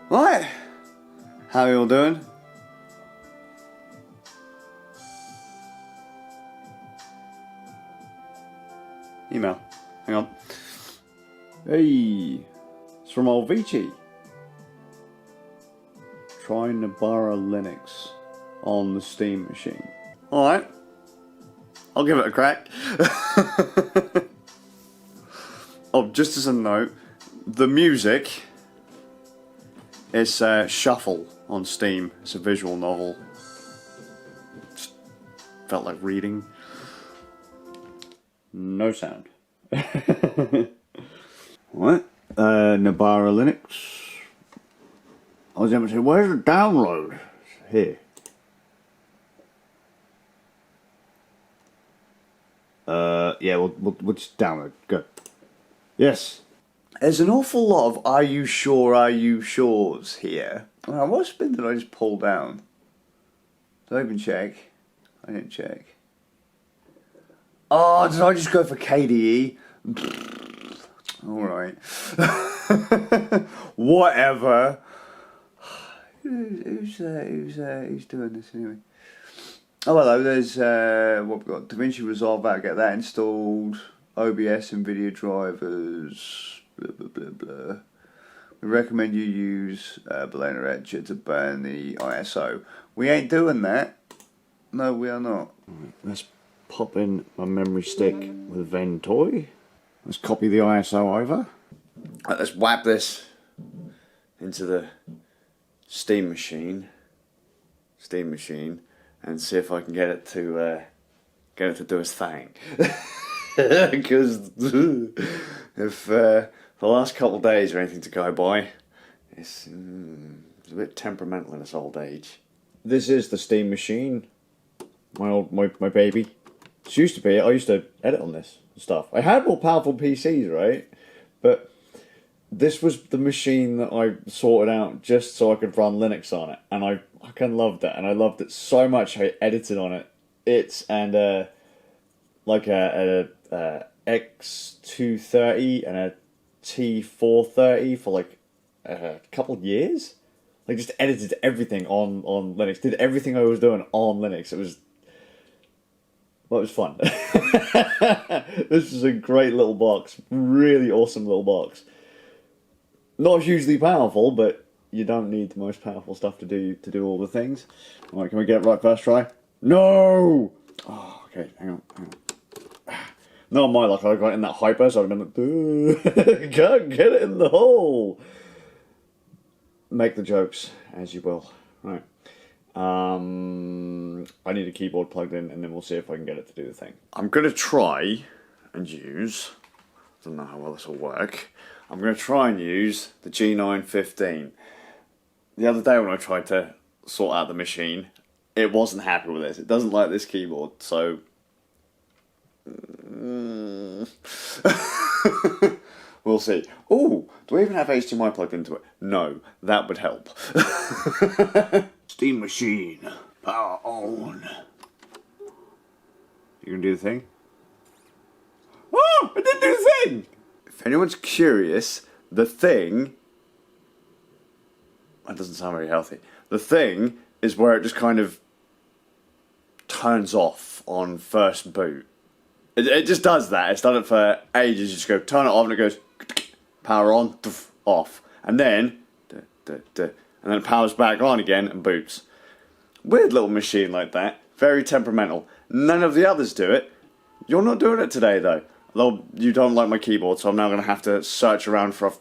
Right, how are you all doing? Email, hang on. Hey, it's from old Vici. Try Nobara Linux on the Steam machine. Alright, I'll give it a crack. Oh, just as a note, the music is Shuffle on Steam. It's a visual novel. Just felt like reading. No sound. What? Nobara Linux. I was able to say, where's the download? It's here. Yeah, we'll just download. Go. Yes. There's an awful lot of are you sure's here. What spin did I just pull down? Did I even check? I didn't check. Oh, did I just go for KDE? Alright. Whatever. Who's doing this anyway? Oh, hello, there's what we've got. DaVinci Resolve, I'll get that installed. OBS and video drivers, blah blah blah blah. We recommend you use Balena Etcher to burn the ISO. We ain't doing that. No, we are not. Right, let's pop in my memory stick with Ventoy. Let's copy the ISO over. Right, let's whap this into the Steam machine, and see if I can get it to do its thing. Because if the last couple of days are anything to go by, it's a bit temperamental in its old age. This is the Steam machine, my baby. It used to be. I used to edit on this and stuff. I had more powerful PCs, right? But this was the machine that I sorted out just so I could run Linux on it, and I fucking loved it, and I loved it so much. I edited on it. Like a X230 and a T430 for like a couple of years. Like just edited everything on Linux. Did everything I was doing on Linux. It was fun. This is a great little box. Really awesome little box. Not hugely powerful, but you don't need the most powerful stuff to do all the things. Alright, can we get it right first try? No! Oh, okay, hang on. No, my luck, I got in that hyper, so I've been like, can't get it in the hole. Make the jokes as you will. Right. I need a keyboard plugged in, and then we'll see if I can get it to do the thing. I'm going to try and use, I don't know how well this will work, I'm going to try and use the G915. The other day when I tried to sort out the machine, it wasn't happy with this. It doesn't like this keyboard, so we'll see. Oh, do we even have HDMI plugged into it? No, that would help. Steam machine, power on. You gonna do the thing? Oh, I didn't do the thing! If anyone's curious, the thing, that doesn't sound very healthy. The thing is where it just kind of turns off on first boot. It just does that. It's done it for ages. You just go turn it off and it goes power on, off, and then it powers back on again and boots. Weird little machine like that. Very temperamental. None of the others do it. You're not doing it today though. Although you don't like my keyboard, so I'm now going to have to search around for a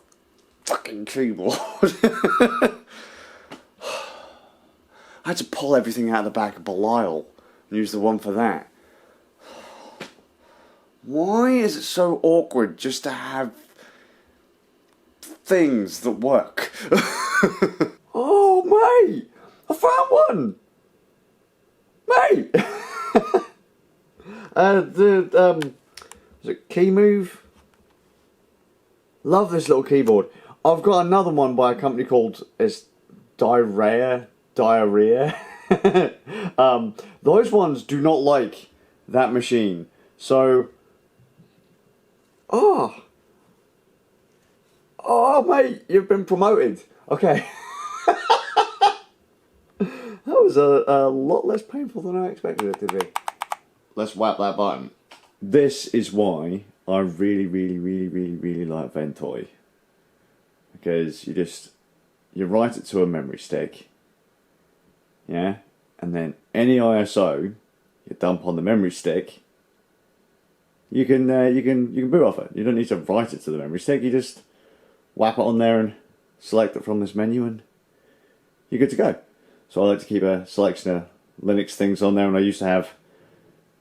fucking keyboard. I had to pull everything out of the back of Belial and use the one for that. Why is it so awkward just to have things that work? Oh, mate! I found one! Mate! Is it Key Move? Love this little keyboard. I've got another one by a company called Diarrhea. Those ones do not like that machine. So, oh, mate, you've been promoted. Okay. was a lot less painful than I expected it to be. Let's whap that button. This is why I really, really, really, really, really like Ventoy. Because you write it to a memory stick, yeah, and then any ISO you dump on the memory stick, you can boot off it. You don't need to write it to the memory stick. You just whap it on there and select it from this menu, and you're good to go. So I like to keep a selection of Linux things on there, and I used to have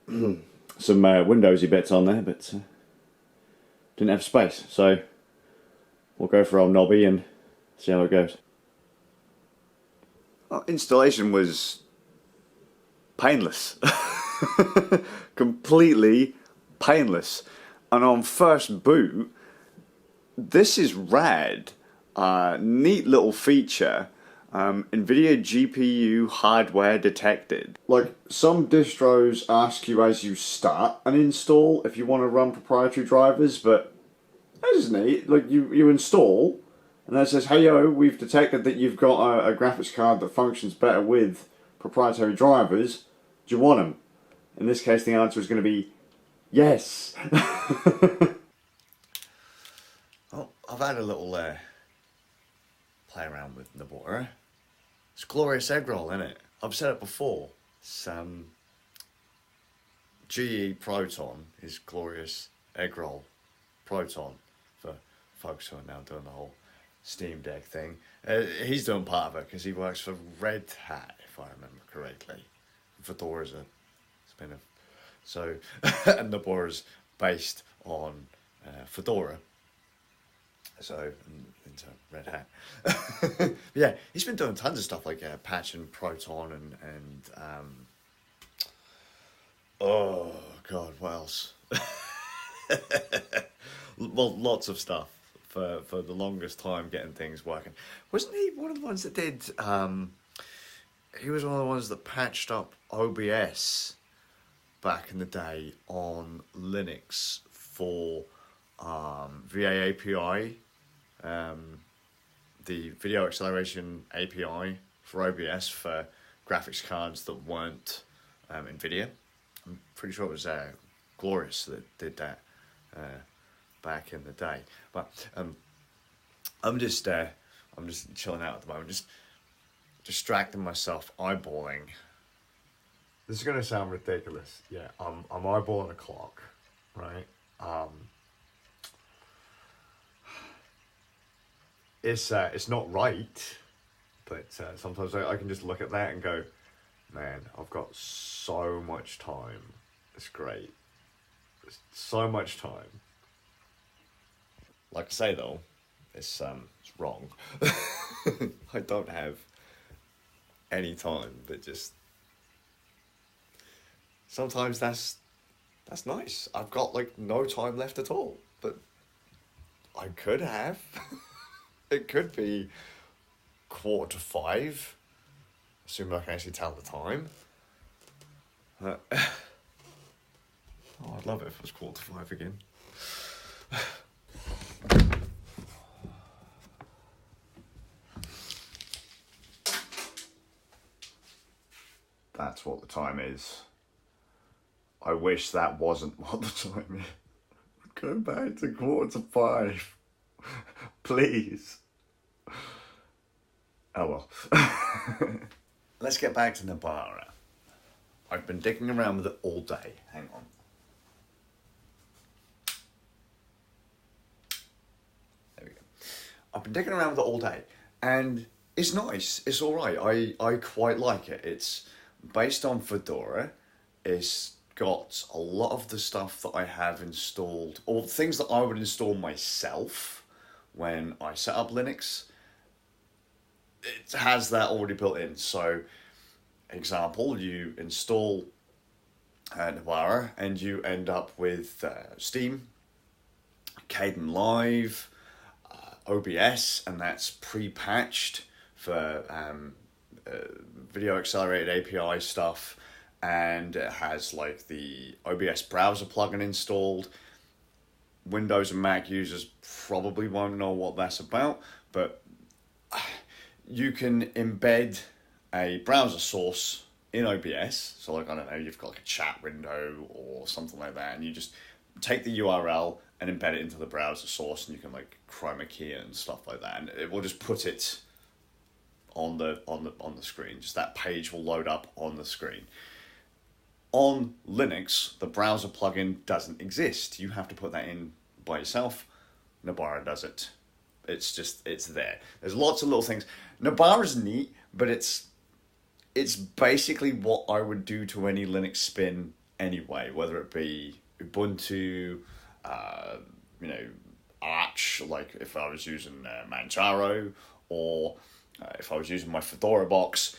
some Windowsy bits on there, but didn't have space. So we'll go for old Nobby and see how it goes. Well, installation was painless. Completely painless. And on first boot, this is rad. Neat little feature. NVIDIA GPU hardware detected. Like, some distros ask you as you start an install if you want to run proprietary drivers, but that is neat. Like, you install, and then it says, hey yo, we've detected that you've got a graphics card that functions better with proprietary drivers. Do you want them? In this case, the answer is going to be yes. Well, I've had a little play around with Nobara. It's glorious egg roll, isn't it? I've said it before. It's GE Proton is glorious egg roll Proton for folks who are now doing the whole Steam Deck thing. He's doing part of it because he works for Red Hat, if I remember correctly. Fedora's a spin-off. So, and Nobara's based on Fedora. So, into Red Hat. Yeah, he's been doing tons of stuff like Patch and Proton and oh god, what else? Well, lots of stuff for the longest time getting things working. Wasn't he one of the ones that did? He was one of the ones that patched up OBS back in the day on Linux for VA API, the video acceleration API for OBS for graphics cards that weren't NVIDIA. I'm pretty sure it was Glorious that did that back in the day. But I'm just chilling out at the moment, just distracting myself, eyeballing. This is gonna sound ridiculous. Yeah, I'm eyeballing a clock, right? It's not right, but sometimes I can just look at that and go, man, I've got so much time. It's great. There's so much time. Like I say though, it's wrong. I don't have any time, but just sometimes that's nice. I've got like no time left at all, but I could have. It could be 4:45, assuming I can actually tell the time. Oh, I'd love it if it was 4:45 again. That's what the time is. I wish that wasn't what the time is. Go back to 4:45. Please. Oh well. Let's get back to Nobara. I've been digging around with it all day. Hang on. There we go. I've been digging around with it all day, and it's nice. It's all right. I quite like it. It's based on Fedora. It's got a lot of the stuff that I have installed, or things that I would install myself when I set up Linux. It has that already built in. So, example, you install Nobara and you end up with Steam, Kden Live, OBS, and that's pre-patched for video accelerated API stuff, and it has like the OBS browser plugin installed. Windows and Mac users probably won't know what that's about, but you can embed a browser source in OBS. So like, I don't know, you've got like a chat window or something like that, and you just take the URL and embed it into the browser source, and you can like chroma key it and stuff like that, and it will just put it on the screen. Just that page will load up on the screen. On Linux, the browser plugin doesn't exist. You have to put that in by yourself. Nobara does it. It's there. There's lots of little things. Nobara's neat, but it's basically what I would do to any Linux spin anyway, whether it be Ubuntu, Arch, like if I was using Manjaro, or if I was using my Fedora box.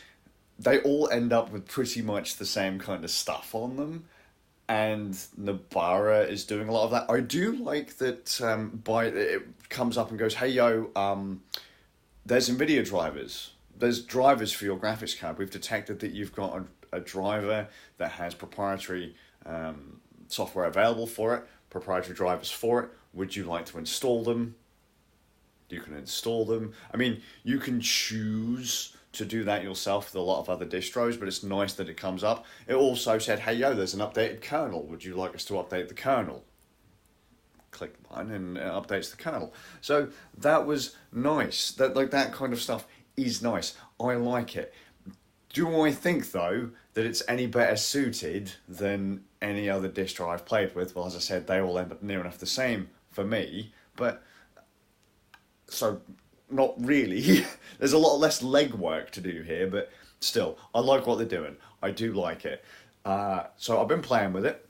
They all end up with pretty much the same kind of stuff on them, and Nobara is doing a lot of that. I do like that it comes up and goes, hey yo, there's NVIDIA drivers. There's drivers for your graphics card. We've detected that you've got a driver that has proprietary software available for it, proprietary drivers for it. Would you like to install them? You can install them. I mean, you can choose to do that yourself with a lot of other distros, but it's nice that it comes up. It also said, hey, yo, there's an updated kernel. Would you like us to update the kernel? Click the button and it updates the kernel. So that was nice. That kind of stuff is nice. I like it. Do I think, though, that it's any better suited than any other distro I've played with? Well, as I said, they all end up near enough the same for me, but so not really. There's a lot less legwork to do here, but still, I like what they're doing. I do like it. So I've been playing with it,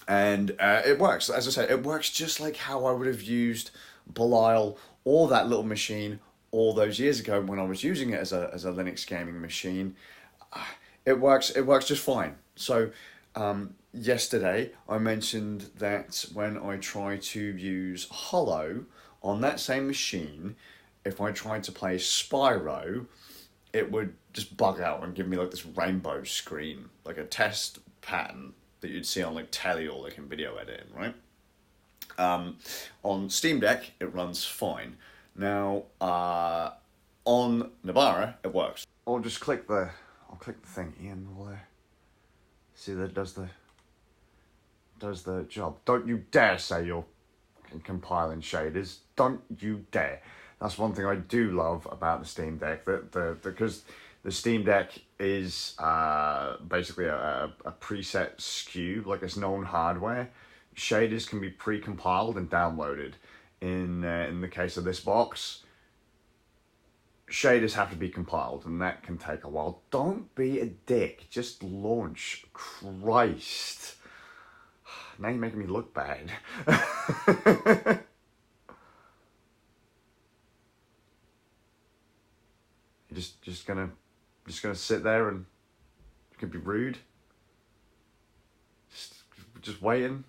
and it works. As I said, it works just like how I would have used Belial or that little machine all those years ago when I was using it as a Linux gaming machine. It works just fine. So yesterday I mentioned that when I try to use Hollow on that same machine, if I tried to play Spyro, it would just bug out and give me like this rainbow screen, like a test pattern that you'd see on like telly or like in video editing, right? On Steam Deck, it runs fine. Now, on Nobara, it works. I'll click the thing, and we'll see that it does the job. Don't you dare say you're compiling shaders. Don't you dare. That's one thing I do love about the Steam Deck, because the Steam Deck is basically a preset SKU, like it's known hardware. Shaders can be pre-compiled and downloaded. In the case of this box, shaders have to be compiled, and that can take a while. Don't be a dick. Just launch. Christ. Now you're making me look bad. You're just gonna sit there and you can be rude. Just waiting.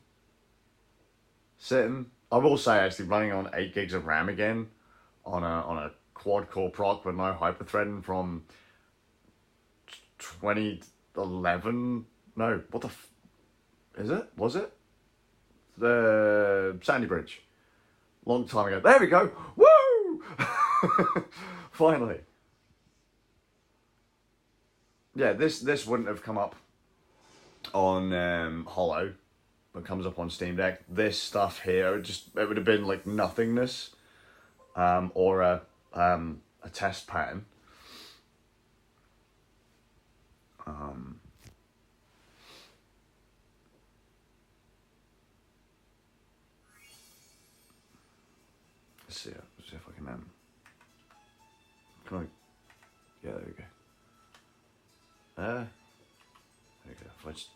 Sitting. I will say, actually, running on 8 gigs of RAM again on a quad-core proc with no hyperthreading from 2011. No, what the is it? Was it? The Sandy Bridge. Long time ago. There we go. Woo! Finally. Yeah, this wouldn't have come up on Hollow. It comes up on Steam Deck. This stuff here, it would have been like nothingness, or a test pattern. Let's see if I can can I? Yeah, there we go. There we go. If I just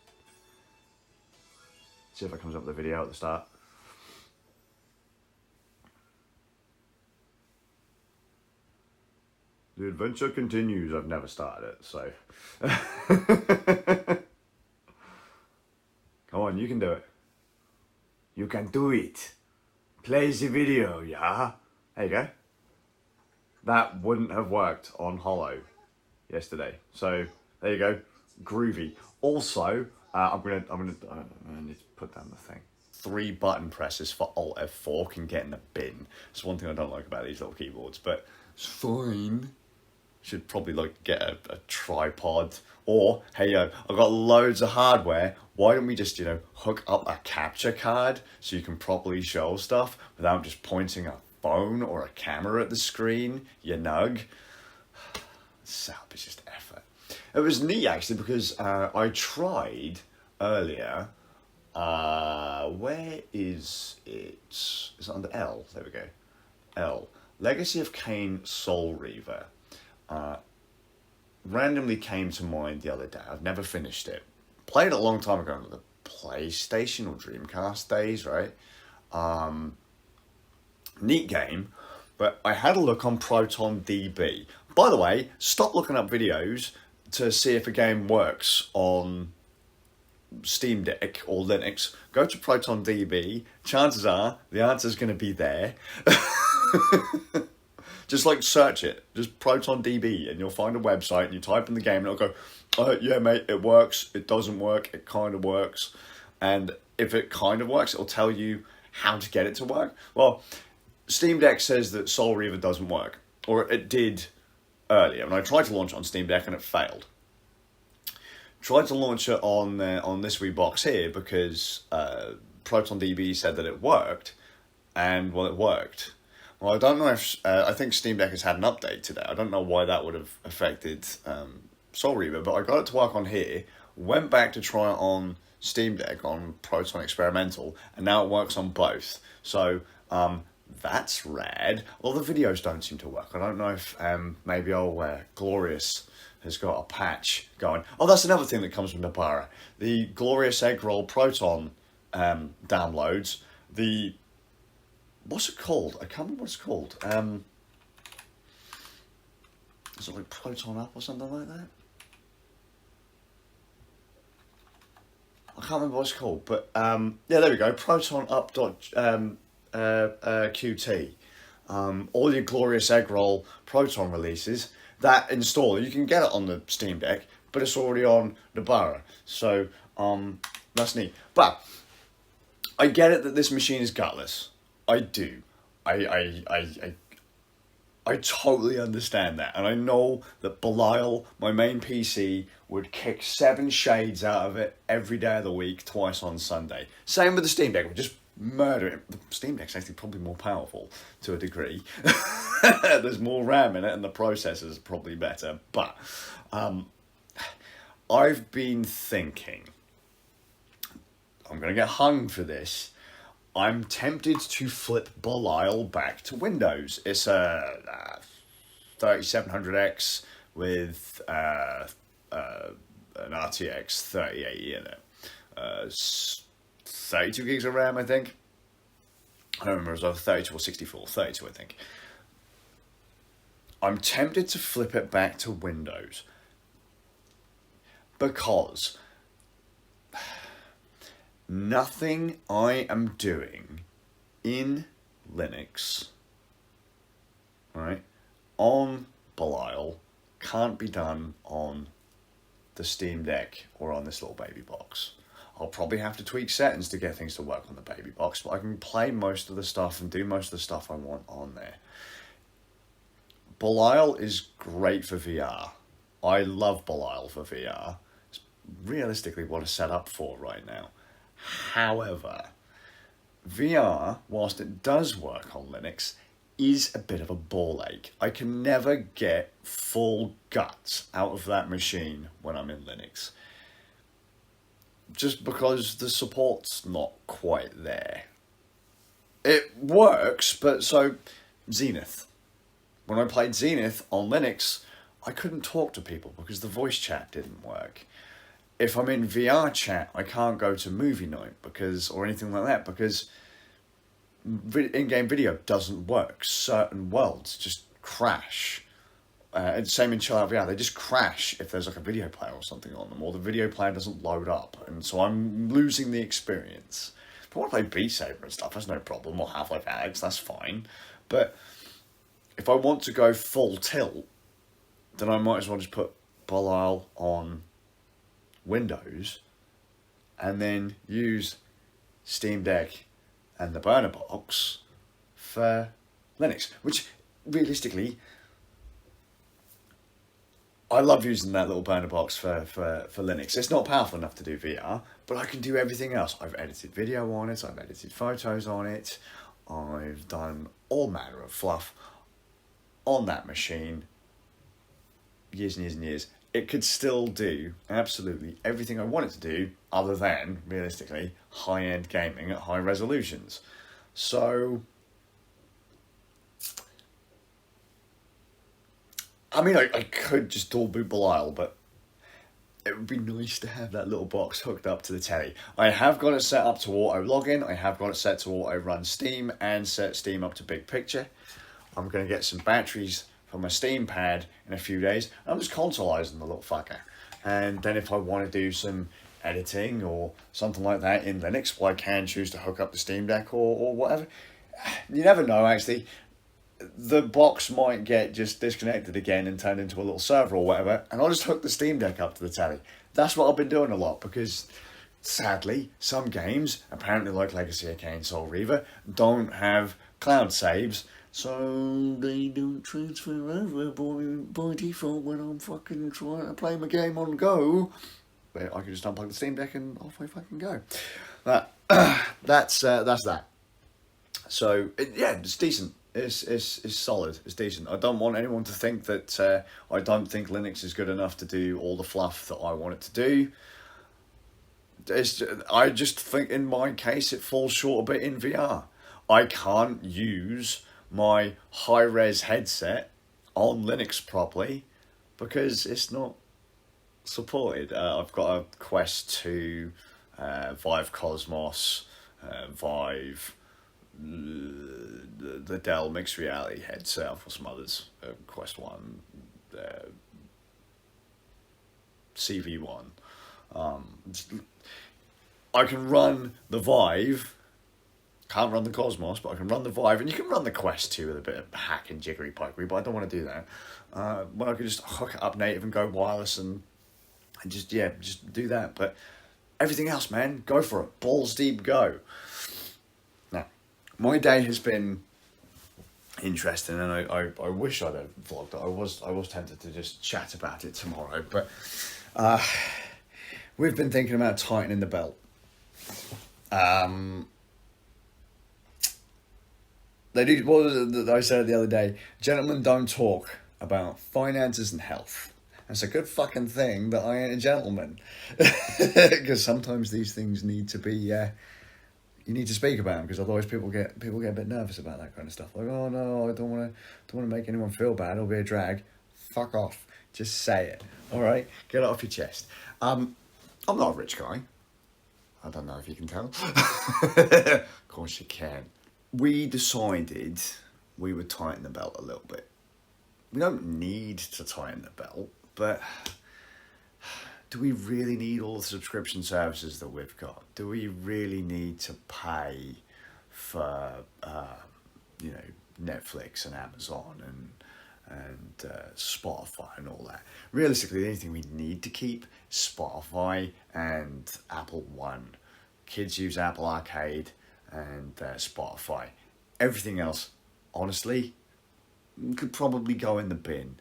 see if it comes up with the video at the start. The adventure continues. I've never started it, so. Come on, you can do it. You can do it. Play the video, yeah? There you go. That wouldn't have worked on Hollow yesterday. So, there you go. Groovy. Also, I need to put down the thing. 3 button presses for Alt F4 can get in the bin. It's one thing I don't like about these little keyboards, but it's fine. Should probably like get a tripod. Or, hey, I've got loads of hardware. Why don't we just, hook up a capture card so you can properly show stuff without just pointing a phone or a camera at the screen, you nug? Sap is just effort. It was neat, actually, because I tried earlier. Where is it? Is it under L? There we go. L. Legacy of Kain Soul Reaver. Randomly came to mind the other day. I've never finished it. Played it a long time ago on the PlayStation or Dreamcast days, right? Neat game, but I had a look on ProtonDB. By the way, stop looking up videos to see if a game works on Steam Deck or Linux. Go to ProtonDB. Chances are the answer's going to be there. Just like search it, just ProtonDB, and you'll find a website and you type in the game and it'll go, yeah mate, it works, it doesn't work, it kind of works. And if it kind of works, it'll tell you how to get it to work. Well, Steam Deck says that Soul Reaver doesn't work, or it did earlier, and I tried to launch it on Steam Deck and it failed. Tried to launch it on this wee box here because ProtonDB said that it worked, and well, it worked. Well, I don't know if, I think Steam Deck has had an update today. I don't know why that would have affected Soul Reaver, but I got it to work on here, went back to try it on Steam Deck on Proton Experimental, and now it works on both. So, that's rad. Well, the videos don't seem to work. I don't know if maybe Glorious has got a patch going. Oh, that's another thing that comes from Nobara. The Glorious Eggroll Proton downloads, what's it called? I can't remember what it's called. Is it like Proton Up or something like that? I can't remember what it's called, but yeah, there we go. Proton Up QT. All your Glorious Eggroll Proton releases, that installer, you can get it on the Steam Deck, but it's already on Nobara. So that's neat. But I get it that this machine is gutless. I do. I totally understand that. And I know that Belial, my main PC, would kick 7 shades out of it every day of the week, twice on Sunday. Same with the Steam Deck, would just murder it. The Steam Deck's actually probably more powerful to a degree. There's more RAM in it and the processor's probably better. But I've been thinking, I'm going to get hung for this. I'm tempted to flip Belial back to Windows. It's a 3700X with an RTX 3080 in it. 32 gigs of RAM, I think. I don't remember if it was 32 or 64. 32, I think. I'm tempted to flip it back to Windows because nothing I am doing in Linux, right, on Belial can't be done on the Steam Deck or on this little baby box. I'll probably have to tweak settings to get things to work on the baby box, but I can play most of the stuff and do most of the stuff I want on there. Belial is great for VR. I love Belial for VR. It's realistically what it's set up for right now. However, VR, whilst it does work on Linux, is a bit of a ball ache. I can never get full guts out of that machine when I'm in Linux. Just because the support's not quite there. It works, but so, Zenith. When I played Zenith on Linux, I couldn't talk to people because the voice chat didn't work. If I'm in VR chat, I can't go to movie night or anything like that because in-game video doesn't work. Certain worlds just crash. And same in Chill Out VR, they just crash if there's like a video player or something on them, or the video player doesn't load up, and so I'm losing the experience. If I want to play Beat Saber and stuff, that's no problem, or Half-Life Alyx, that's fine. But if I want to go full tilt, then I might as well just put Belial on Windows, and then use Steam Deck and the burner box for Linux, which realistically I love using that little burner box for Linux. It's not powerful enough to do VR, but I can do everything else. I've edited video on it, I've edited photos on it, I've done all manner of fluff on that machine, years and years and years. It could still do absolutely everything I want it to do, other than, realistically, high-end gaming at high resolutions. So, I mean, I could just dual boot Belial, but it would be nice to have that little box hooked up to the telly. I have got it set up to auto login. I have got it set to auto run Steam and set Steam up to big picture. I'm going to get some batteries for my Steam pad in a few days. I'm just consoleizing the little fucker. And then if I want to do some editing or something like that in Linux, well, I can choose to hook up the Steam Deck or whatever. You never know, actually. The box might get just disconnected again and turned into a little server or whatever, and I'll just hook the Steam Deck up to the telly. That's what I've been doing a lot, because sadly, some games, apparently like Legacy of Kain, Soul Reaver, don't have cloud saves, so they don't transfer over by default when I'm fucking trying to play my game on go. But I can just unplug the Steam Deck and off I fucking go. That's that. So, yeah, it's decent. It's solid. It's decent. I don't want anyone to think that I don't think Linux is good enough to do all the fluff that I want it to do. I just think in my case it falls short a bit in VR. I can't use my high-res headset on Linux properly because it's not supported. I've got a Quest 2, Vive Cosmos, Vive, the Dell mixed reality headset. I've got some others, Quest 1, CV1. I can run the Vive, can't run the Cosmos, but I can run the Vive, and you can run the Quest 2 with a bit of hack and jiggery pokery, but I don't want to do that. Well, I can just hook it up native and go wireless and just do that. But everything else, man, go for it. Balls deep, go. Now, my day has been interesting, and I wish I'd have vlogged it. I was tempted to just chat about it tomorrow, but we've been thinking about tightening the belt. They do. What was it that I said the other day? Gentlemen don't talk about finances and health. It's a good fucking thing that I ain't a gentleman, because sometimes these things need to be. You need to speak about them, because otherwise people get a bit nervous about that kind of stuff. Like, oh no, I don't want to make anyone feel bad. It'll be a drag. Fuck off. Just say it. All right, get it off your chest. I'm not a rich guy. I don't know if you can tell. Of course you can. We decided we would tighten the belt a little bit. We don't need to tighten the belt, but do we really need all the subscription services that we've got? Do we really need to pay for, Netflix and Amazon and Spotify and all that? Realistically, the only thing we need to keep is Spotify and Apple One. Kids use Apple Arcade and Spotify. Everything else, honestly, could probably go in the bin.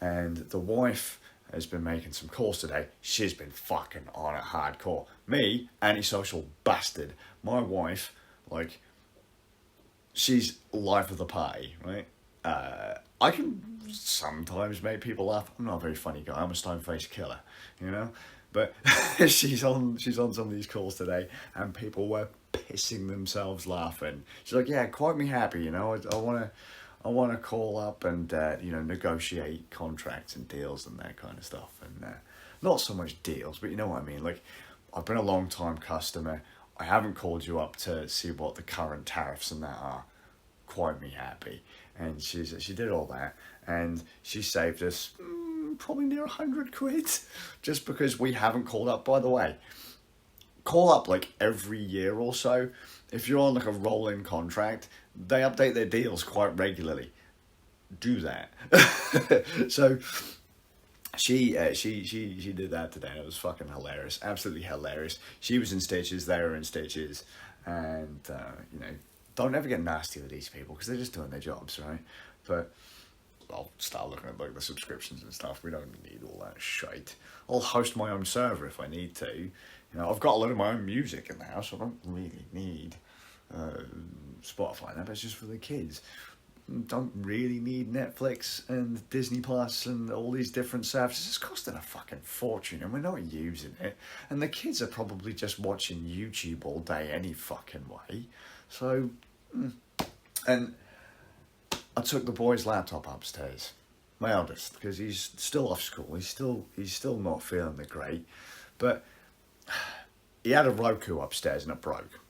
And the wife has been making some calls today. She's been fucking on it hardcore. Me, antisocial bastard. My wife, she's life of the party, right? I can sometimes make people laugh. I'm not a very funny guy. I'm a stone-faced killer, But she's on some of these calls today, and people were pissing themselves laughing. She's like, "Yeah, quite me happy, I want to call up and negotiate contracts and deals and that kind of stuff, and not so much deals, but you know what I mean. Like, I've been a long time customer. I haven't called you up to see what the current tariffs and that are. Quite me happy." And she did all that, and she saved us probably near 100 quid just because we haven't called up. By the way, call up every year or so. If you're on a rolling contract, they update their deals quite regularly. Do that. So she did that today, and it was fucking hilarious, absolutely hilarious. She was in stitches, they were in stitches, and don't ever get nasty with these people, because they're just doing their jobs, right? But I'll start looking at like the subscriptions and stuff. We don't need all that shite. I'll host my own server if I need to. You know, I've got a lot of my own music in the house. I don't really need Spotify now, but it's just for the kids. Don't really need Netflix and Disney Plus and all these different services. It's costing a fucking fortune and we're not using it. And the kids are probably just watching YouTube all day any fucking way. So, and I took the boy's laptop upstairs, my eldest, because he's still off school. He's still not feeling the great, but he had a Roku upstairs and it broke.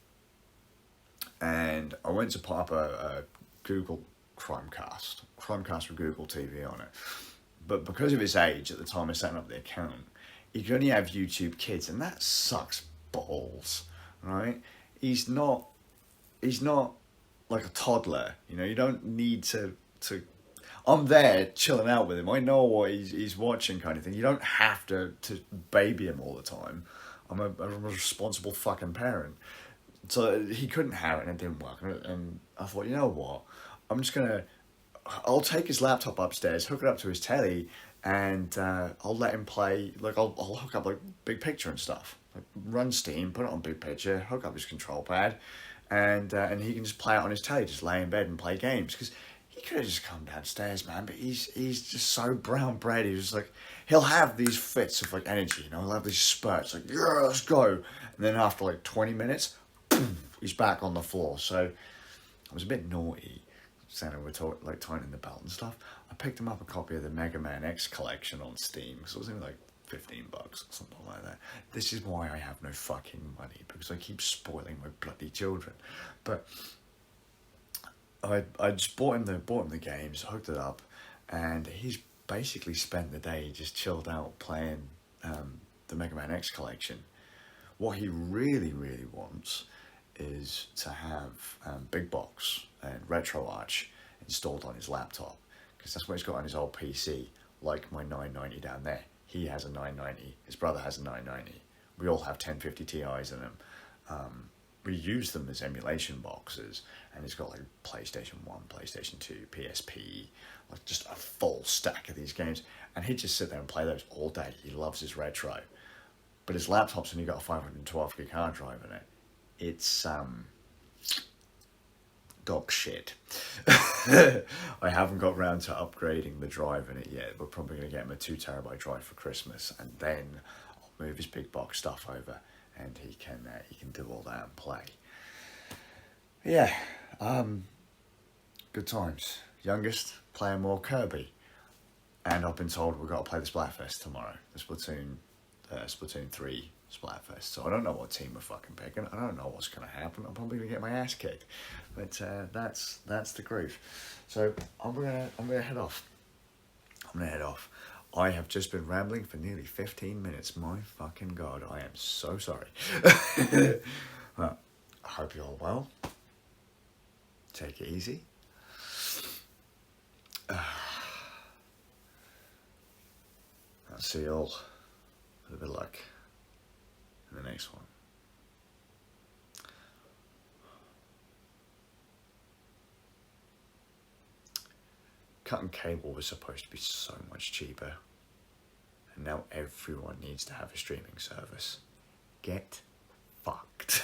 And I went to put up a Google Chromecast with Google TV on it. But because of his age at the time of setting up the account, he could only have YouTube Kids, and that sucks balls, right? He's not like a toddler, you know. You don't need to. I'm there chilling out with him. I know what he's watching, kind of thing. You don't have to baby him all the time. I'm a responsible fucking parent. So he couldn't have it and it didn't work. And I thought, you know what? I'll take his laptop upstairs, hook it up to his telly, and I'll let him play, like I'll hook up like Big Picture and stuff. Like run Steam, put it on Big Picture, hook up his control pad, and he can just play it on his telly, just lay in bed and play games. Because he could have just come downstairs, man, but he's just so brown bread. He's just like, he'll have these fits of like energy, you know, he'll have these spurts, like, yeah, let's go. And then after like 20 minutes, he's back on the floor. So I was a bit naughty. Santa were like tightening the belt and stuff. I picked him up a copy of the Mega Man X collection on Steam, because it was only like $15 or something like that. This is why I have no fucking money, because I keep spoiling my bloody children. But I just bought him the games, hooked it up, and he's basically spent the day just chilled out playing the Mega Man X collection. What he really, really wants is to have Big Box and RetroArch installed on his laptop, because that's what he's got on his old PC, like my 990 down there. He has a 990, his brother has a 990. We all have 1050 Ti's in them. We use them as emulation boxes, and he's got like PlayStation 1, PlayStation 2, PSP, like just a full stack of these games, and he'd just sit there and play those all day. He loves his retro. But his laptop's only got a 512 gig hard drive in it. It's dog shit. I haven't got round to upgrading the drive in it yet. We're probably going to get him a 2 terabyte drive for Christmas, and then I'll move his big box stuff over, and he can do all that and play. Yeah, good times. Youngest playing more Kirby, and I've been told we've got to play the Splatfest tomorrow. The Splatoon 3 Splatfest. So I don't know what team we're fucking picking. I don't know what's going to happen. I'm probably going to get my ass kicked. But that's the groove. So I'm gonna head off. I have just been rambling for nearly 15 minutes. My fucking God, I am so sorry. Well, I hope you're all well. Take it easy. I'll see you all with a bit of luck in the next one. Cutting cable was supposed to be so much cheaper, and now everyone needs to have a streaming service. Get fucked.